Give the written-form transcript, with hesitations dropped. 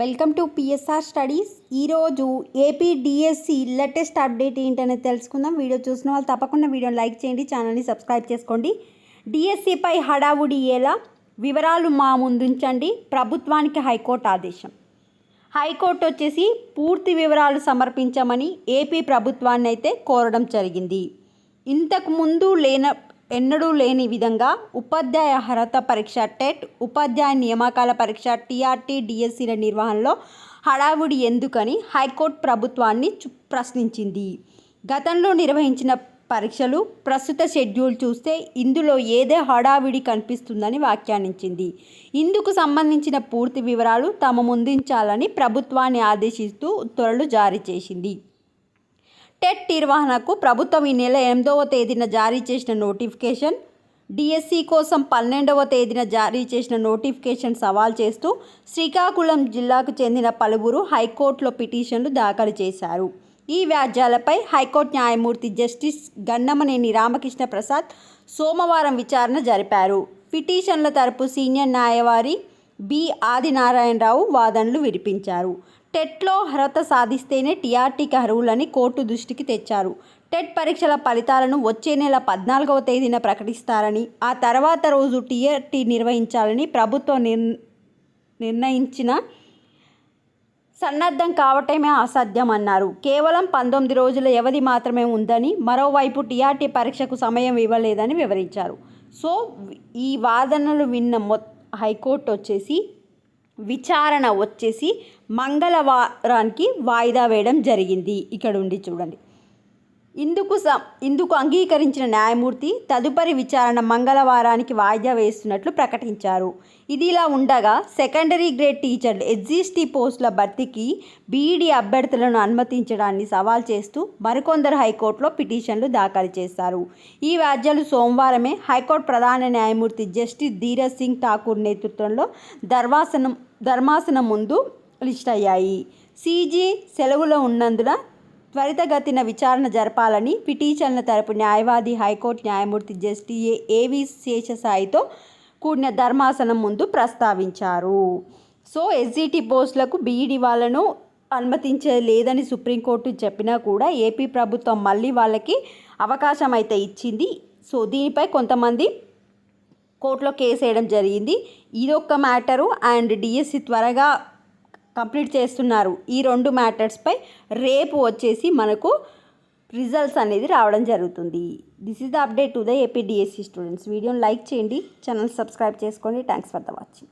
Welcome to PSR studies. ఈరోజు AP DSC latest update ఏంటనేది తెలుసుకుందాం. వీడియో చూసిన వాళ్ళు తప్పకుండా వీడియోని లైక్ చేయండి, ఛానల్ని సబ్స్క్రైబ్ చేసుకోండి. డిఎస్సిపై హడావుడి ఎలా, వివరాలు మా ముందుంచండి. ప్రభుత్వానికి హైకోర్టు ఆదేశం. హైకోర్టు వచ్చేసి పూర్తి వివరాలు సమర్పించమని ఏపీ ప్రభుత్వాన్ని అయితే కోరడం జరిగింది. ఇంతకుముందు ఎన్నడూ లేని విధంగా ఉపాధ్యాయ అర్హత పరీక్ష టెట్, ఉపాధ్యాయ నియామకాల పరీక్ష టీఆర్టీ, డిఎస్సీల నిర్వహణలో హడావుడి ఎందుకని హైకోర్టు ప్రభుత్వాన్ని ప్రశ్నించింది. గతంలో నిర్వహించిన పరీక్షలు, ప్రస్తుత షెడ్యూల్ చూస్తే ఇందులో ఏదే హడావిడి కనిపిస్తుందని వ్యాఖ్యానించింది. ఇందుకు సంబంధించిన పూర్తి వివరాలు తమ ముందుంచాలని ప్రభుత్వాన్ని ఆదేశిస్తూ ఉత్తర్వులు జారీ చేసింది. టెట్ నిర్వహణకు ప్రభుత్వం ఈ నెల 8వ తేదీన జారీ చేసిన నోటిఫికేషన్, డిఎస్సి కోసం 12వ తేదీన జారీ చేసిన నోటిఫికేషన్ సవాల్ చేస్తూ శ్రీకాకుళం జిల్లాకు చెందిన పలువురు హైకోర్టులో పిటిషన్లు దాఖలు చేశారు. ఈ వ్యాజ్యాలపై హైకోర్టు న్యాయమూర్తి జస్టిస్ గన్నమనేని రామకృష్ణ ప్రసాద్ సోమవారం విచారణ జరిపారు. పిటిషన్ల తరపు సీనియర్ న్యాయవాది బి ఆదినారాయణరావు వాదనలు వినిపించారు. టెట్లో అర్హత సాధిస్తేనే టీఆర్టీకి అర్హులని కోర్టు దృష్టికి తెచ్చారు. టెట్ పరీక్షల ఫలితాలను వచ్చే నెల 14వ తేదీన ప్రకటిస్తారని, ఆ తర్వాత రోజు టీఆర్టీ నిర్వహించాలని ప్రభుత్వం నిర్ణయించిన సన్నద్ధం కావటమే అసాధ్యమన్నారు. కేవలం 19 రోజుల వ్యవధి మాత్రమే ఉందని, మరోవైపు టీఆర్టీ పరీక్షకు సమయం ఇవ్వలేదని వివరించారు. సో ఈ వాదనలు విన్న హైకోర్టు వచ్చేసి విచారణ వచ్చేసి మంగళవారానికి వాయిదా వేయడం జరిగింది. ఇక్కడ ఉండి చూడండి. ఇందుకు అంగీకరించిన న్యాయమూర్తి తదుపరి విచారణ మంగళవారానికి వాయిదా వేస్తున్నట్లు ప్రకటించారు. ఇదిలా ఉండగా సెకండరీ గ్రేడ్ టీచర్లు ఎస్జిటి పోస్టుల భర్తీకి బీఈడీ అభ్యర్థులను అనుమతించడాన్ని సవాల్ చేస్తూ మరికొందరు హైకోర్టులో పిటిషన్లు దాఖలు చేశారు. ఈ వ్యాజ్యాలు సోమవారమే హైకోర్టు ప్రధాన న్యాయమూర్తి జస్టిస్ ధీరజ్ సింగ్ ఠాకూర్ నేతృత్వంలో ధర్మాసనం ముందు లిస్ట్ అయ్యాయి. సీజీ సెలవులో ఉన్నందున త్వరితగతిన విచారణ జరపాలని పిటిషన్ల తరపు న్యాయవాది హైకోర్టు న్యాయమూర్తి జస్టిస్ ఏవి శేషసాయితో కూడిన ధర్మాసనం ముందు ప్రస్తావించారు. సో ఎస్జిటి పోస్టులకు బీఈడీ వాళ్ళను అనుమతించలేదని సుప్రీంకోర్టు చెప్పినా కూడా ఏపీ ప్రభుత్వం మళ్ళీ వాళ్ళకి అవకాశం అయితే ఇచ్చింది. సో దీనిపై కొంతమంది కోర్టులో కేసు వేయడం జరిగింది. ఇదొక మ్యాటరు. అండ్ డిఎస్సి త్వరగా కంప్లీట్ చేస్తున్నారు. ఈ 2 మ్యాటర్స్పై రేపు వచ్చేసి మనకు రిజల్ట్స్ అనేది రావడం జరుగుతుంది. This is the update to the AP DSC students. వీడియోని లైక్ చేయండి, ఛానల్ సబ్స్క్రైబ్ చేసుకోండి. Thanks for the watching.